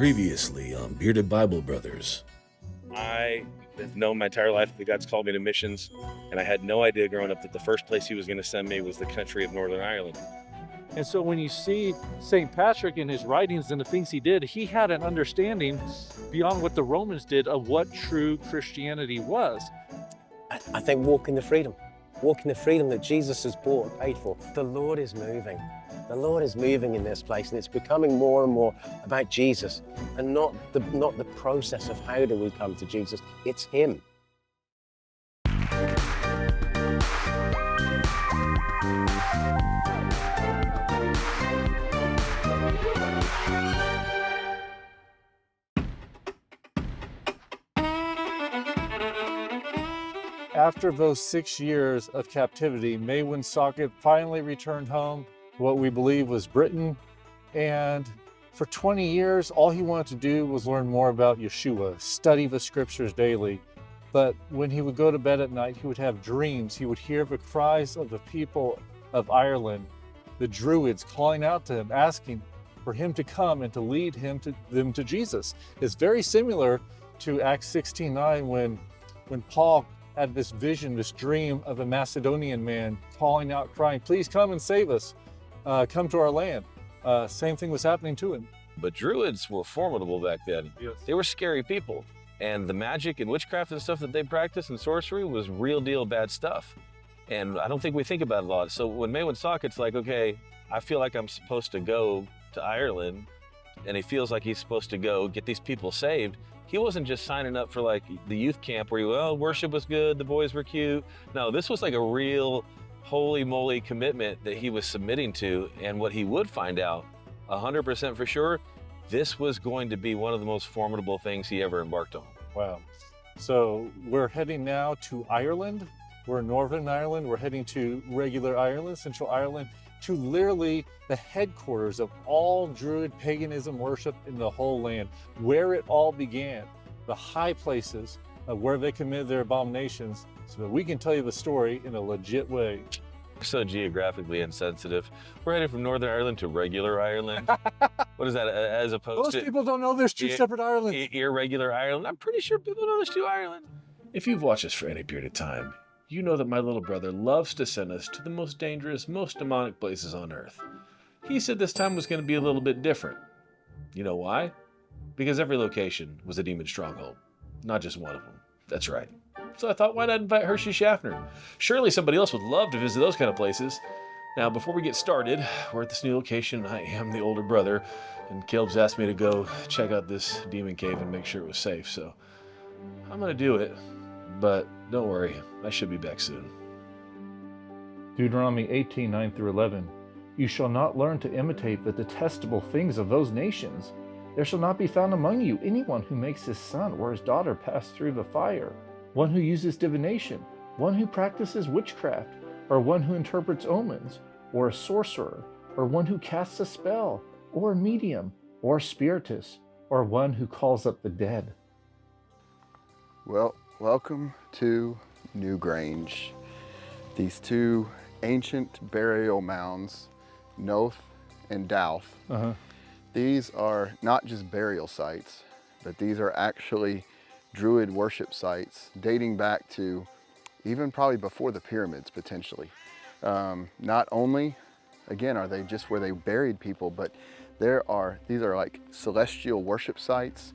Previously on Bearded Bible Brothers. I have known my entire life that God's called me to missions, and I had no idea growing up that the first place he was going to send me was the country of Northern Ireland. And so when you see St. Patrick in his writings and the things he did, he had an understanding beyond what the Romans did of what true Christianity was. I think walking the freedom that Jesus has bought and paid for. The Lord is moving. The Lord is moving in this place, and it's becoming more and more about Jesus, and not the process of how do we come to Jesus. It's him. After those 6 years of captivity, Maewyn Socket finally returned home, what we believe was Britain. And for 20 years, all he wanted to do was learn more about Yeshua, study the scriptures daily. But when he would go to bed at night, he would have dreams. He would hear the cries of the people of Ireland, the Druids calling out to him, asking for him to come and to lead them to Jesus. It's very similar to Acts 16:9 when Paul had this vision, this dream of a Macedonian man calling out, crying, "Please come and save us, come to our land." Same thing was happening to him. But Druids were formidable back then. Yes. They were scary people. And the magic and witchcraft and stuff that they practiced and sorcery was real deal bad stuff. And I don't think we think about it a lot. So when Maewyn Socket's like, okay, I feel like I'm supposed to go to Ireland, and he feels like he's supposed to go get these people saved, he wasn't just signing up for like the youth camp where worship was good, the boys were cute. No, this was like a real holy moly commitment that he was submitting to. And what he would find out 100% for sure, this was going to be one of the most formidable things he ever embarked on. Wow. So we're heading now to Ireland. We're in Northern Ireland. We're heading to regular Ireland, Central Ireland, to literally the headquarters of all Druid paganism worship in the whole land, where it all began, the high places of where they committed their abominations, so that we can tell you the story in a legit way. We're so geographically insensitive. We're headed from Northern Ireland to regular Ireland. What is that, as opposed Most to people don't know there's two separate Irelands. Irregular Ireland? I'm pretty sure people know there's two Ireland. If you've watched us for any period of time, you know that my little brother loves to send us to the most dangerous, most demonic places on earth. He said this time was going to be a little bit different. You know why? Because every location was a demon stronghold, not just one of them. That's right. So I thought, why not invite Hershey Schaffner? Surely somebody else would love to visit those kind of places. Now, before we get started, we're at this new location. I am the older brother, and Caleb's asked me to go check out this demon cave and make sure it was safe. So I'm going to do it, but don't worry, I should be back soon. Deuteronomy 18:9 through 11. You shall not learn to imitate the detestable things of those nations. There shall not be found among you anyone who makes his son or his daughter pass through the fire, one who uses divination, one who practices witchcraft, or one who interprets omens, or a sorcerer, or one who casts a spell, or a medium, or a spiritist, or one who calls up the dead. Well, welcome to Newgrange. These two ancient burial mounds, Noth and Douth. These are not just burial sites, but these are actually Druid worship sites dating back to even probably before the pyramids, potentially. Not only, again, are they just where they buried people, but these are like celestial worship sites.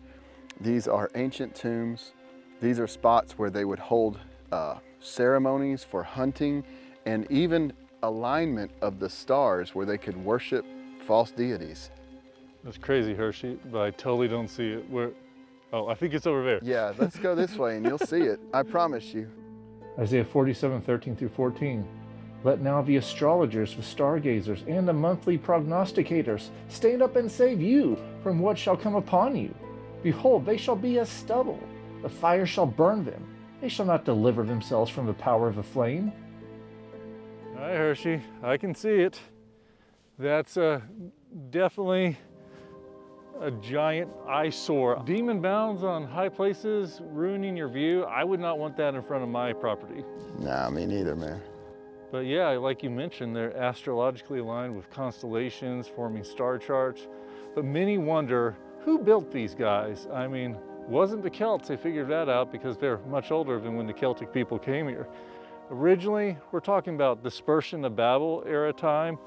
These are ancient tombs. These are spots where they would hold ceremonies for hunting, and even alignment of the stars where they could worship false deities. That's crazy, Hershey, but I totally don't see it. Oh, I think it's over there. Yeah, let's go this way and you'll see it. I promise you. Isaiah 47:13 through 14. Let now the astrologers, the stargazers, and the monthly prognosticators stand up and save you from what shall come upon you. Behold, they shall be as stubble. The fire shall burn them. They shall not deliver themselves from the power of the flame. All right, Hershey, I can see it. That's definitely a giant eyesore. Demon bounds on high places, ruining your view. I would not want that in front of my property. Nah, me neither, man. But yeah, like you mentioned, they're astrologically aligned with constellations, forming star charts. But many wonder who built these guys? I mean, wasn't the Celts. They figured that out because they're much older than when the Celtic people came here. Originally, we're talking about dispersion of Babel era time.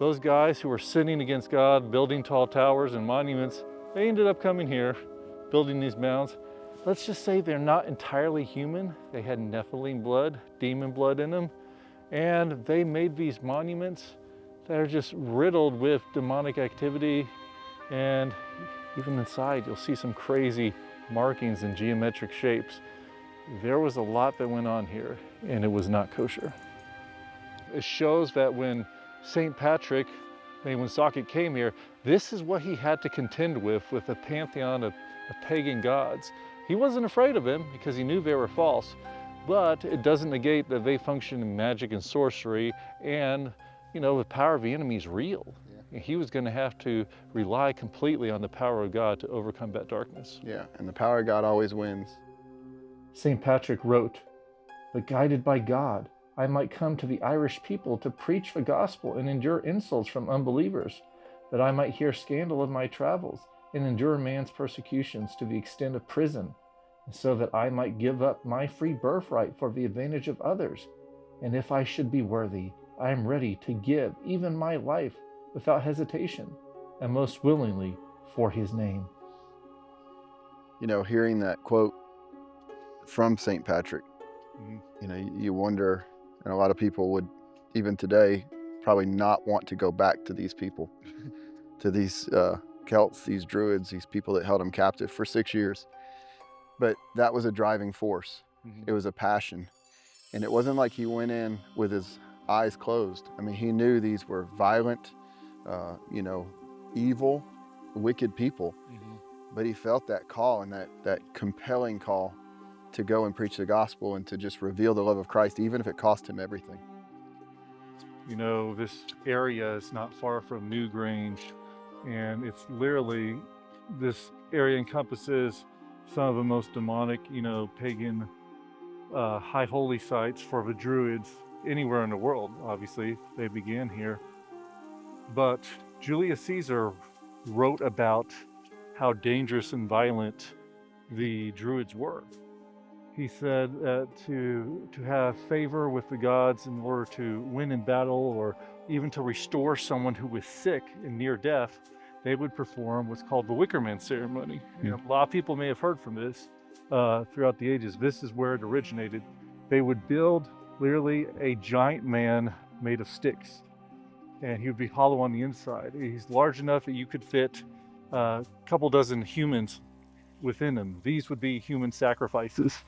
Those guys who were sinning against God, building tall towers and monuments, they ended up coming here, building these mounds. Let's just say they're not entirely human. They had Nephilim blood, demon blood in them, and they made these monuments that are just riddled with demonic activity, and even inside you'll see some crazy markings and geometric shapes. There was a lot that went on here, and it was not kosher. It shows that when St. Patrick, when Socket came here, this is what he had to contend with a pantheon of pagan gods. He wasn't afraid of them because he knew they were false, but it doesn't negate that they function in magic and sorcery, and the power of the enemy is real. Yeah. He was going to have to rely completely on the power of God to overcome that darkness. Yeah, and the power of God always wins. St. Patrick wrote, "But guided by God, I might come to the Irish people to preach the gospel and endure insults from unbelievers, that I might hear scandal of my travels and endure man's persecutions to the extent of prison, and so that I might give up my free birthright for the advantage of others. And if I should be worthy, I am ready to give even my life without hesitation, and most willingly for his name." Hearing that quote from St. Patrick, you wonder, and a lot of people would, even today, probably not want to go back to these people, to these Celts, these Druids, these people that held him captive for 6 years. But that was a driving force. It was a passion. And it wasn't like he went in with his eyes closed. I mean, he knew these were violent, evil, wicked people. But he felt that call, and that compelling call to go and preach the gospel and to just reveal the love of Christ, even if it cost him everything. This area is not far from Newgrange, and it's literally, this area encompasses some of the most demonic, pagan, high holy sites for the Druids anywhere in the world. Obviously, they began here. But Julius Caesar wrote about how dangerous and violent the Druids were. He said that to have favor with the gods in order to win in battle, or even to restore someone who was sick and near death, they would perform what's called the Wicker Man ceremony. A lot of people may have heard from this throughout the ages. This is where it originated. They would build literally a giant man made of sticks, and he would be hollow on the inside. He's large enough that you could fit a couple dozen humans within him. These would be human sacrifices.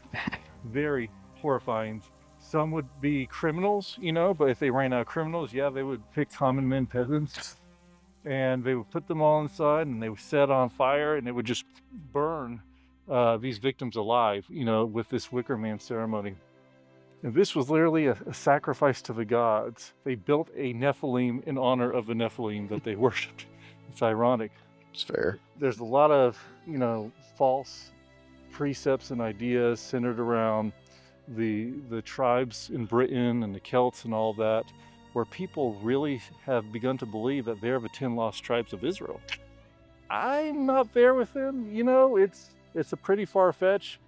Very horrifying. Some would be criminals, but if they ran out of criminals, they would pick common men, peasants, and they would put them all inside, and they would set on fire, and they would just burn these victims alive, with this Wicker Man ceremony. And this was literally a sacrifice to the gods. They built a Nephilim in honor of the Nephilim that they worshipped. It's ironic. It's fair. There's a lot of, false precepts and ideas centered around the tribes in Britain and the Celts and all that, where people really have begun to believe that they're the 10 lost tribes of Israel. I'm not there with them. It's a pretty far-fetched,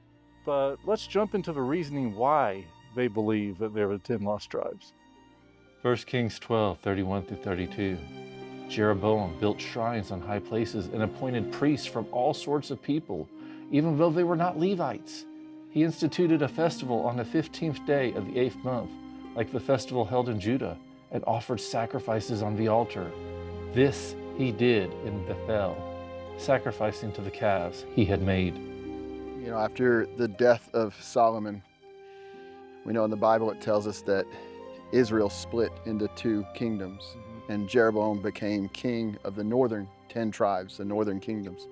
but let's jump into the reasoning why they believe that they're the 10 lost tribes. 1 Kings 12, 31 through 32. Jeroboam built shrines on high places and appointed priests from all sorts of people, even though they were not Levites. He instituted a festival on the 15th day of the 8th month, like the festival held in Judah, and offered sacrifices on the altar. This he did in Bethel, sacrificing to the calves he had made. After the death of Solomon, we know in the Bible it tells us that Israel split into 2 kingdoms. And Jeroboam became king of the northern 10 tribes, the northern kingdoms.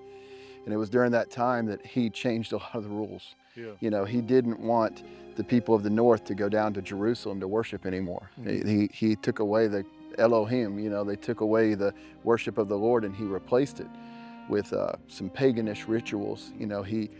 And it was during that time that he changed a lot of the rules. He didn't want the people of the north to go down to Jerusalem to worship anymore. He took away the Elohim, they took away the worship of the Lord, and he replaced it with some paganish rituals. He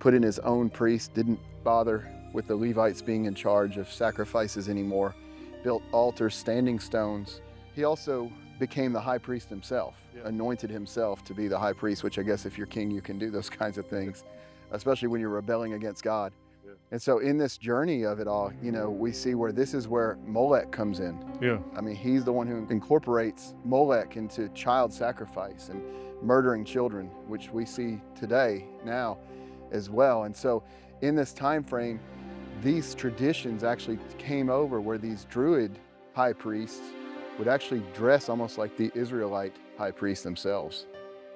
put in his own priests, didn't bother with the Levites being in charge of sacrifices anymore, built altars, standing stones, he also became the high priest himself, Yeah. anointed himself to be the high priest, which I guess if you're king, you can do those kinds of things, especially when you're rebelling against God. Yeah. And so in this journey of it all, you know, we see where this is where Molech comes in. Yeah. I mean, he's the one who incorporates Molech into child sacrifice and murdering children, which we see today now as well. And so in this time frame, these traditions actually came over where these Druid high priests would actually dress almost like the Israelite high priests themselves.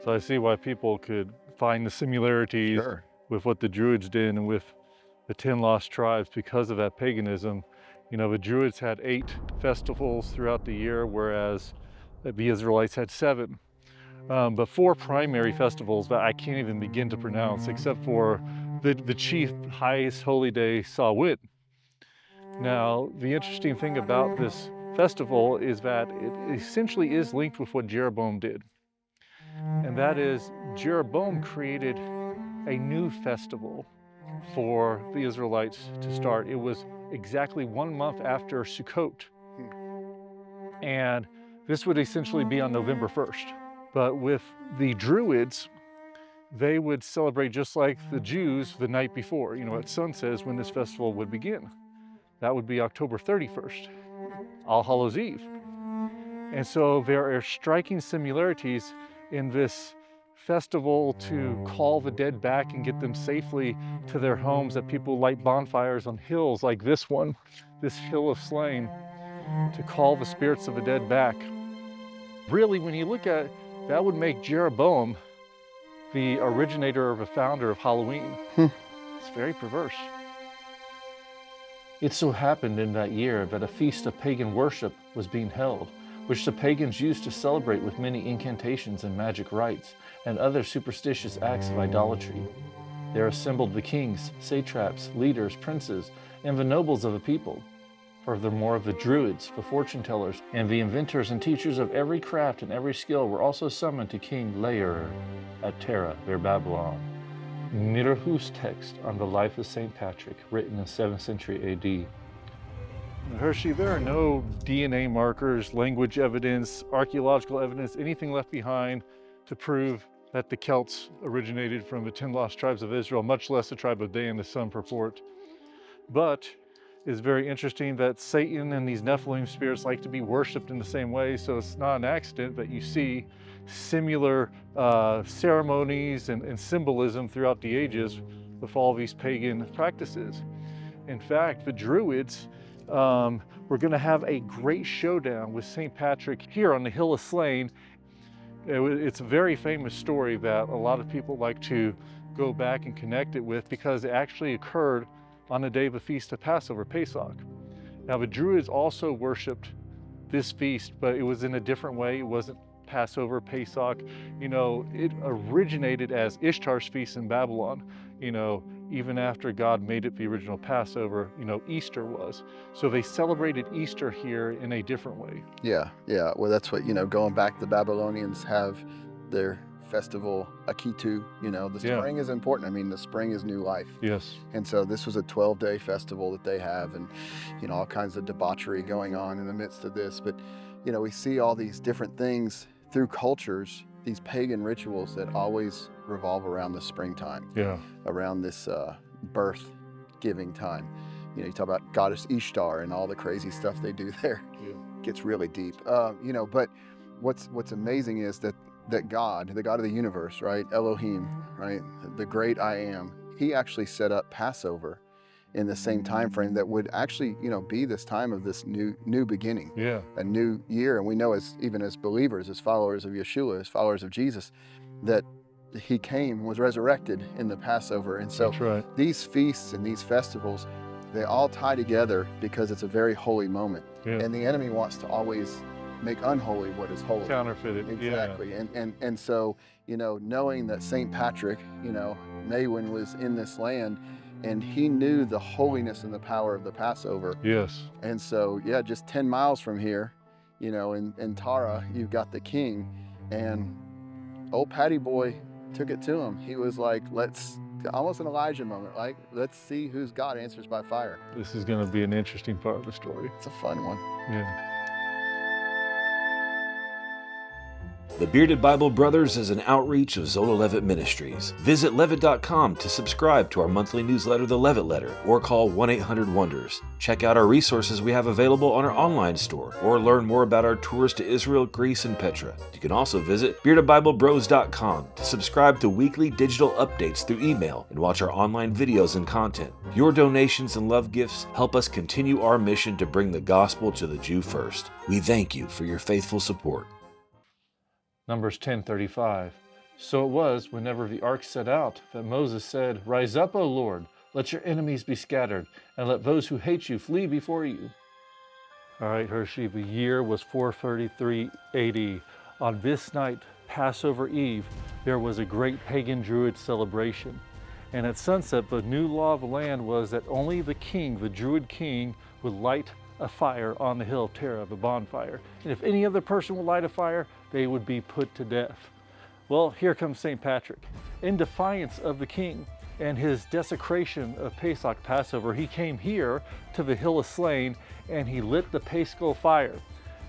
So I see why people could find the similarities Sure. with what the Druids did and with the 10 lost tribes because of that paganism. You know, the Druids had 8 festivals throughout the year, whereas the Israelites had 7. But 4 primary festivals that I can't even begin to pronounce, except for the chief highest holy day, Samhain. Now, the interesting thing about this festival is that it essentially is linked with what Jeroboam did. And that is, Jeroboam created a new festival for the Israelites to start. It was exactly 1 month after Sukkot. And this would essentially be on November 1st. But with the Druids, they would celebrate just like the Jews the night before, you know, at sunset when this festival would begin. That would be October 31st, All Hallows Eve. And so there are striking similarities in this festival to call the dead back and get them safely to their homes, that people light bonfires on hills like this one, this hill of Slane, to call the spirits of the dead back. Really, when you look at it, that would make Jeroboam the originator or the founder of Halloween. It's very perverse. It so happened in that year that a feast of pagan worship was being held, which the pagans used to celebrate with many incantations and magic rites and other superstitious acts of idolatry. There assembled the kings, satraps, leaders, princes, and the nobles of the people. Furthermore, the Druids, the fortune tellers, and the inventors and teachers of every craft and every skill were also summoned to King Laer at Terra, their Babylon. Nirhu's text on the life of St. Patrick, written in 7th century AD. Hershey, there are no DNA markers, language evidence, archaeological evidence, anything left behind to prove that the Celts originated from the 10 lost tribes of Israel, much less the tribe of Dan, the sun purport. But it's very interesting that Satan and these Nephilim spirits like to be worshipped in the same way, so it's not an accident that you see similar ceremonies and symbolism throughout the ages with all these pagan practices. In fact, the Druids were going to have a great showdown with St. Patrick here on the hill of Slane. It's a very famous story that a lot of people like to go back and connect it with because it actually occurred on the day of the feast of Passover, Pesach. Now, the Druids also worshipped this feast, but it was in a different way. It wasn't Passover, Pesach. You know, it originated as Ishtar's feast in Babylon. You know, even after God made it the original Passover, you know, Easter was. So they celebrated Easter here in a different way. Yeah. Well, that's what, you know, going back, the Babylonians have their festival, Akitu, you know, the spring is important. I mean, the spring is new life. Yes. And so this was a 12-day festival that they have, and, you know, all kinds of debauchery going on in the midst of this. But, you know, we see all these different things through cultures, these pagan rituals that always revolve around the springtime, around this birth giving time. You know, you talk about goddess Ishtar and all the crazy stuff they do there. Gets really deep. You know, but what's amazing is that God, the God of the universe, right, Elohim, right, the great I am, he actually set up Passover in the same time frame that would actually, you know, be this time of this new beginning, a new year. And we know, as even as believers, as followers of Yeshua, as followers of Jesus, that he came, was resurrected in the Passover. And so these feasts and these festivals, they all tie together because it's a very holy moment. And the enemy wants to always make unholy what is holy. Counterfeited. Exactly. And so, you know, knowing that St. Patrick, you know, Maywin was in this land, and he knew the holiness and the power of the Passover. And so, just 10 miles from here, you know, in Tara, you've got the king, and old Patty Boy took it to him. He was like, almost an Elijah moment, like, let's see whose God answers by fire. This is going to be an interesting part of the story. It's a fun one. The Bearded Bible Brothers is an outreach of Zola Levitt Ministries. Visit levitt.com to subscribe to our monthly newsletter, The Levitt Letter, or call 1-800-WONDERS. Check out our resources we have available on our online store, or learn more about our tours to Israel, Greece, and Petra. You can also visit beardedbiblebros.com to subscribe to weekly digital updates through email and watch our online videos and content. Your donations and love gifts help us continue our mission to bring the gospel to the Jew first. We thank you for your faithful support. Numbers 10:35. So it was, whenever the ark set out, that Moses said, "Rise up, O Lord, let your enemies be scattered, and let those who hate you flee before you." All right, Hershey, the year was 433 AD. On this night, Passover Eve, there was a great pagan Druid celebration. And at sunset, the new law of the land was that only the king, the Druid king, would light a fire on the hill of Terah, the bonfire. And if any other person would light a fire, they would be put to death. Well, here comes St. Patrick. In defiance of the king and his desecration of Pesach, Passover, he came here to the hill of Slane and he lit the Paschal fire.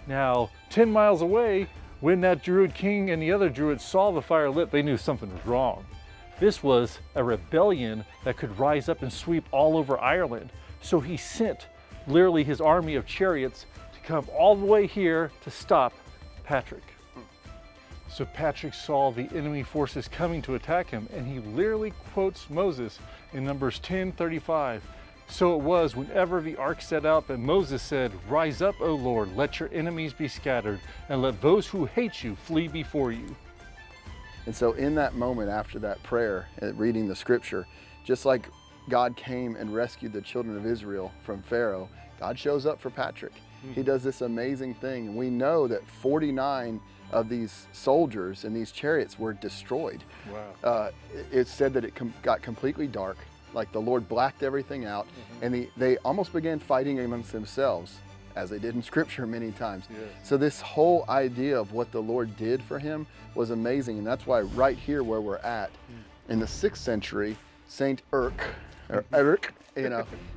Now, 10 miles away, when that Druid king and the other Druids saw the fire lit, they knew something was wrong. This was a rebellion that could rise up and sweep all over Ireland. So he sent literally his army of chariots to come all the way here to stop Patrick. So Patrick saw the enemy forces coming to attack him, and he literally quotes Moses in Numbers 10:35. So it was, whenever the ark set out, that Moses said, "Rise up, O Lord, let your enemies be scattered, and let those who hate you flee before you." And so in that moment after that prayer, reading the scripture, just like God came and rescued the children of Israel from Pharaoh, God shows up for Patrick. He does this amazing thing. And we know that 49 of these soldiers and these chariots were destroyed. Wow. It's said that it got completely dark, like the Lord blacked everything out, and they almost began fighting amongst themselves, as they did in scripture many times. Yeah. So this whole idea of what the Lord did for him was amazing. And that's why right here where we're at, in the 6th century, Saint Eric,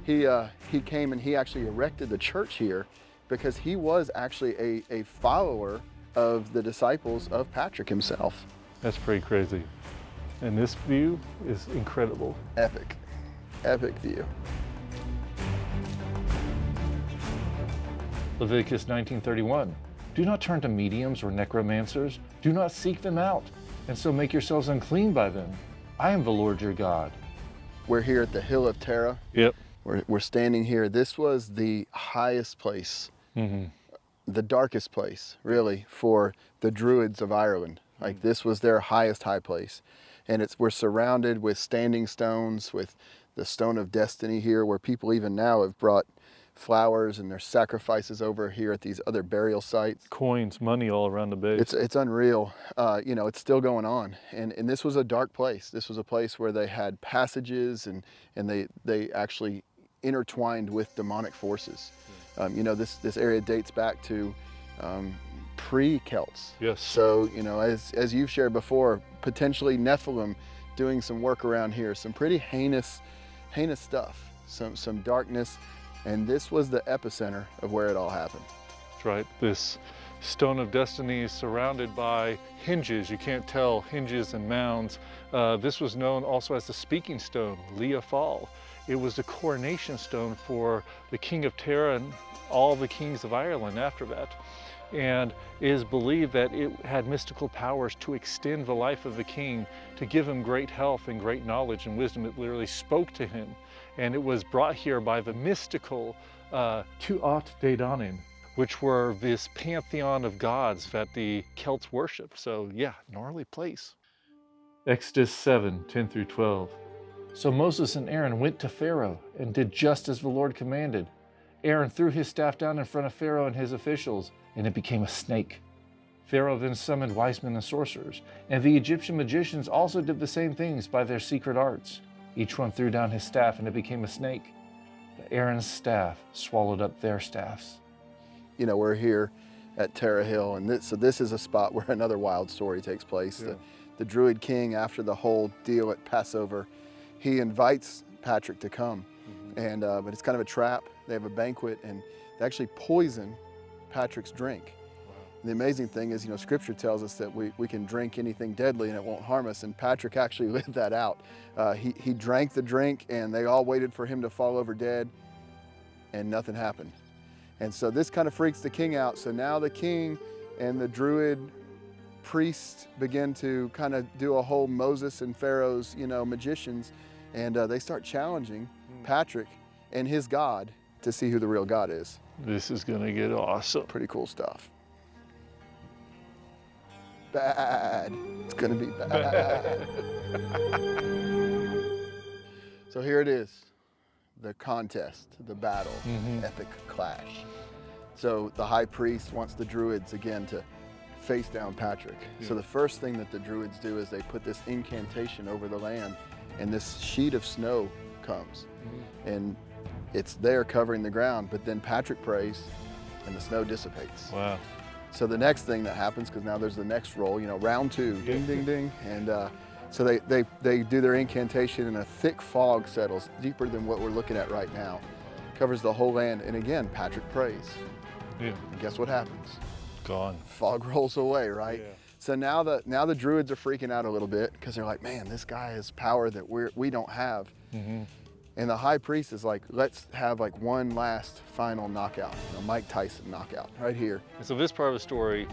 he came and he actually erected the church here because he was actually a follower of the disciples of Patrick himself. That's pretty crazy. And this view is incredible. Epic view. Leviticus 19:31. Do not turn to mediums or necromancers. Do not seek them out, and so make yourselves unclean by them. I am the Lord your God. We're here at the hill of Terah. Yep. We're standing here. This was the highest place, the darkest place, really, for the Druids of Ireland. Like this was their highest high place. And we're surrounded with standing stones, with the stone of destiny here, where people even now have brought flowers and there's sacrifices over here at these other burial sites. Coins, money all around the base. It's unreal. It's still going on. And this was a dark place. This was a place where they had passages and they actually intertwined with demonic forces. This area dates back to pre-Celts. Yes. So, as you've shared before, potentially Nephilim doing some work around here, some pretty heinous stuff, some darkness. And this was the epicenter of where it all happened. That's right. This stone of destiny is surrounded by hinges. You can't tell, hinges and mounds. This was known also as the speaking stone, Leah Fall. It was the coronation stone for the king of Terah and all the kings of Ireland after that. And it is believed that it had mystical powers to extend the life of the king, to give him great health and great knowledge and wisdom. It literally spoke to him. And it was brought here by the mystical Tuat Daidanin, which were this pantheon of gods that the Celts worship. So yeah, gnarly place. Exodus 7:10-12. So Moses and Aaron went to Pharaoh and did just as the Lord commanded. Aaron threw his staff down in front of Pharaoh and his officials, and it became a snake. Pharaoh then summoned wise men and sorcerers, and the Egyptian magicians also did the same things by their secret arts. Each one threw down his staff and it became a snake. But Aaron's staff swallowed up their staffs. We're here at Terah Hill, and this is a spot where another wild story takes place. Yeah. The Druid king, after the whole deal at Passover, he invites Patrick to come, but it's kind of a trap. They have a banquet, and they actually poison Patrick's drink. The amazing thing is, Scripture tells us that we can drink anything deadly and it won't harm us, and Patrick actually lived that out. He drank the drink, and they all waited for him to fall over dead, and nothing happened. And so this kind of freaks the king out. So now the king and the Druid priests begin to kind of do a whole Moses and Pharaoh's, magicians, and they start challenging Patrick and his God to see who the real God is. This is gonna get awesome. Pretty cool stuff. Bad. It's gonna be bad. So here it is, the contest, the battle, epic clash. So the high priest wants the Druids again to face down Patrick. So the first thing that the Druids do is they put this incantation over the land, and this sheet of snow comes, and it's there covering the ground, but then Patrick prays and the snow dissipates. Wow. So the next thing that happens, because now there's the next roll, round 2, ding, ding, ding. And so they do their incantation, and a thick fog settles, deeper than what we're looking at right now. Covers the whole land, and again, Patrick prays. Yeah. And guess what happens? Gone. Fog rolls away, right? Yeah. So now the Druids are freaking out a little bit, because they're like, man, this guy has power that we don't have. And the high priest is like, let's have like one last final knockout, Mike Tyson knockout right here. And so this part of the story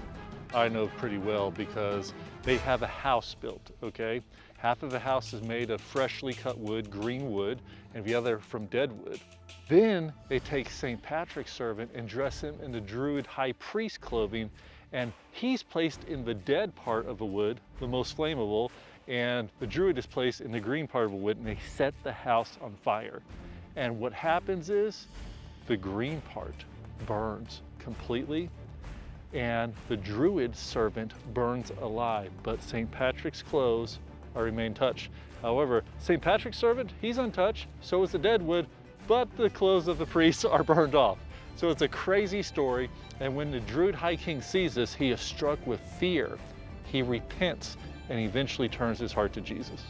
I know pretty well, because they have a house built, okay? Half of the house is made of freshly cut wood, green wood, and the other from dead wood. Then they take St. Patrick's servant and dress him in the Druid high priest clothing, and he's placed in the dead part of the wood, the most flammable, and the Druid is placed in the green part of the wood, and they set the house on fire. And what happens is the green part burns completely, and the Druid servant burns alive, but St. Patrick's clothes remain touched. However, St. Patrick's servant, he's untouched, so is the dead wood, but the clothes of the priests are burned off. So it's a crazy story, and when the Druid High King sees this, he is struck with fear. He repents, and eventually turns his heart to Jesus.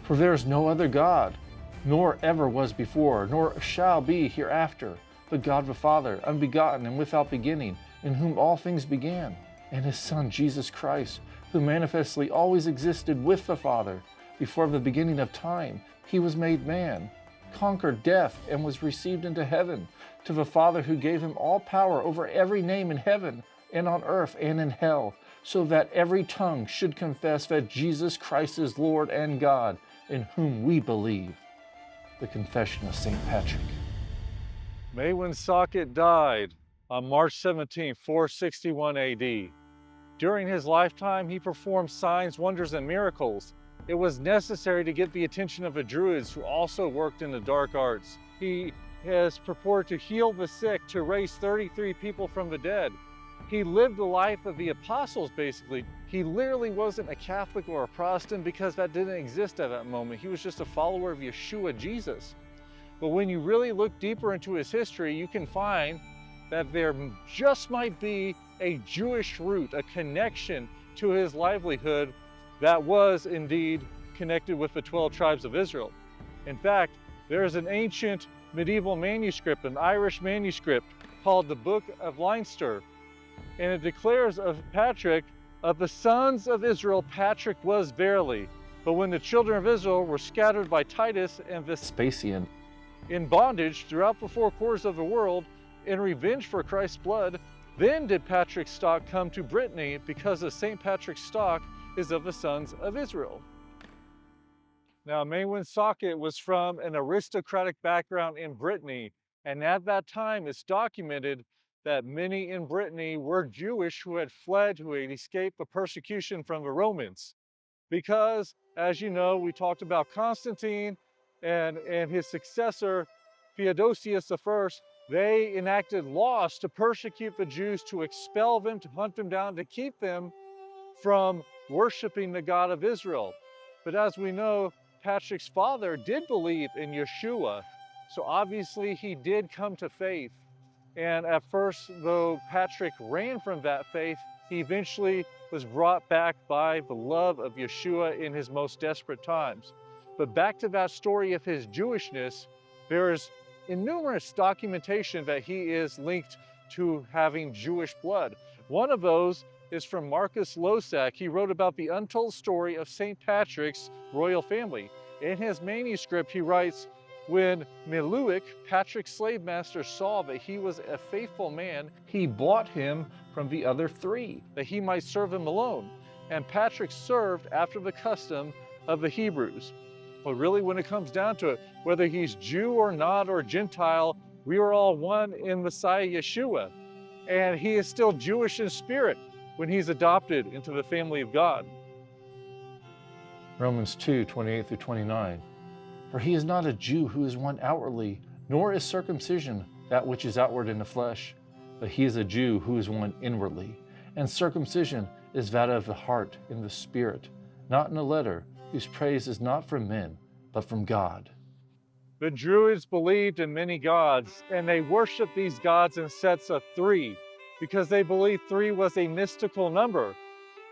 For there is no other God, nor ever was before, nor shall be hereafter, but God the Father, unbegotten and without beginning, in whom all things began, and his Son, Jesus Christ, who manifestly always existed with the Father. Before the beginning of time, he was made man, conquered death, and was received into heaven, to the Father who gave him all power over every name in heaven and on earth and in hell, so that every tongue should confess that Jesus Christ is Lord and God, in whom we believe. The Confession of St. Patrick. Maewyn Socket died on March 17, 461 AD. During his lifetime, he performed signs, wonders, and miracles. It was necessary to get the attention of the Druids, who also worked in the dark arts. He has purported to heal the sick, to raise 33 people from the dead. He lived the life of the apostles, basically. He literally wasn't a Catholic or a Protestant, because that didn't exist at that moment. He was just a follower of Yeshua, Jesus. But when you really look deeper into his history, you can find that there just might be a Jewish root, a connection to his livelihood that was indeed connected with the 12 tribes of Israel. In fact, there is an ancient medieval manuscript, an Irish manuscript, called the Book of Leinster, and it declares of Patrick, of the sons of Israel, Patrick was verily. But when the children of Israel were scattered by Titus and Vespasian in bondage throughout the 4 quarters of the world, in revenge for Christ's blood, then did Patrick's stock come to Brittany, because of St. Patrick's stock is of the sons of Israel. Now, Maewyn Socket was from an aristocratic background in Brittany, and at that time it's documented that many in Brittany were Jewish who had fled, who had escaped the persecution from the Romans. Because, as you know, we talked about Constantine and his successor, Theodosius I, they enacted laws to persecute the Jews, to expel them, to hunt them down, to keep them from worshiping the God of Israel. But as we know, Patrick's father did believe in Yeshua, so obviously he did come to faith. And at first, though Patrick ran from that faith, he eventually was brought back by the love of Yeshua in his most desperate times. But back to that story of his Jewishness, there is numerous documentation that he is linked to having Jewish blood. One of those is from Marcus Losac. He wrote about the untold story of St. Patrick's royal family. In his manuscript, he writes, when Miluik, Patrick's slave master, saw that he was a faithful man, he bought him from the other three, that he might serve him alone. And Patrick served after the custom of the Hebrews. But really, when it comes down to it, whether he's Jew or not, or Gentile, we are all one in Messiah Yeshua. And he is still Jewish in spirit when he's adopted into the family of God. Romans 2:28-29. For he is not a Jew who is one outwardly, nor is circumcision that which is outward in the flesh, but he is a Jew who is one inwardly. And circumcision is that of the heart in the spirit, not in the letter, whose praise is not from men, but from God. The Druids believed in many gods, and they worshiped these gods in sets of three, because they believed three was a mystical number.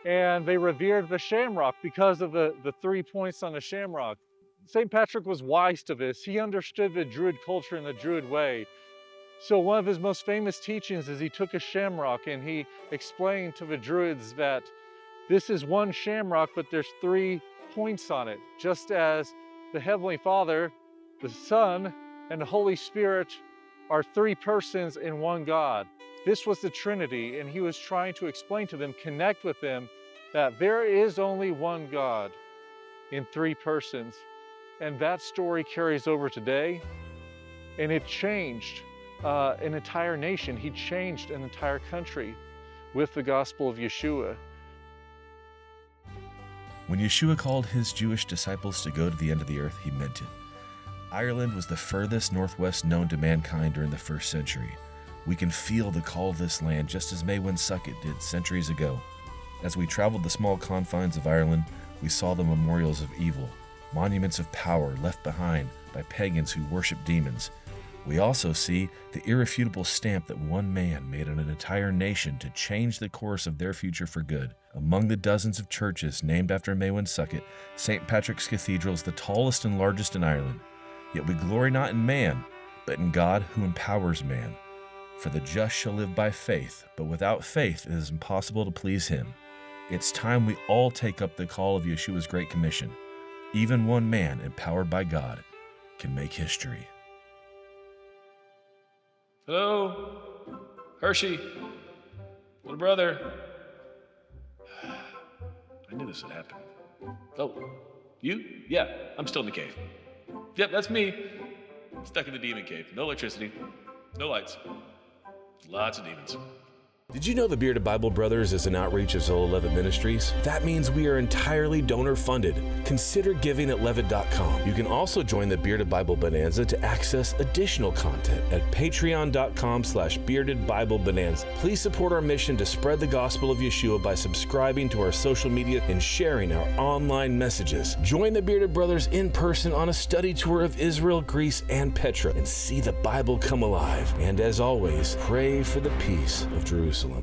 And they revered the shamrock because of the 3 points on the shamrock. St. Patrick was wise to this. He understood the Druid culture and the Druid way. So one of his most famous teachings is he took a shamrock and he explained to the Druids that this is one shamrock, but there's 3 points on it, just as the Heavenly Father, the Son, and the Holy Spirit are 3 persons in one God. This was the Trinity, and he was trying to explain to them, connect with them, that there is only one God in 3 persons. And that story carries over today, and it changed an entire nation. He changed an entire country with the gospel of Yeshua. When Yeshua called his Jewish disciples to go to the end of the earth, he meant it. Ireland was the furthest northwest known to mankind during the 1st century. We can feel the call of this land just as Maewyn Succat did centuries ago. As we traveled the small confines of Ireland, we saw the memorials of evil, monuments of power left behind by pagans who worship demons. We also see the irrefutable stamp that one man made on an entire nation to change the course of their future for good. Among the dozens of churches named after Maewyn Succat, St. Patrick's Cathedral is the tallest and largest in Ireland. Yet we glory not in man, but in God who empowers man. For the just shall live by faith, but without faith it is impossible to please him. It's time we all take up the call of Yeshua's Great Commission. Even one man, empowered by God, can make history. Hello? Hershey? Little brother? I knew this would happen. Oh, you? Yeah, I'm still in the cave. Yep, that's me. Stuck in the demon cave. No electricity. No lights. Lots of demons. Did you know the Bearded Bible Brothers is an outreach of Zola Levitt Ministries? That means we are entirely donor funded. Consider giving at levitt.com. You can also join the Bearded Bible Bonanza to access additional content at patreon.com/beardedbiblebonanza. Please support our mission to spread the gospel of Yeshua by subscribing to our social media and sharing our online messages. Join the Bearded Brothers in person on a study tour of Israel, Greece, and Petra and see the Bible come alive. And as always, pray for the peace of Jerusalem.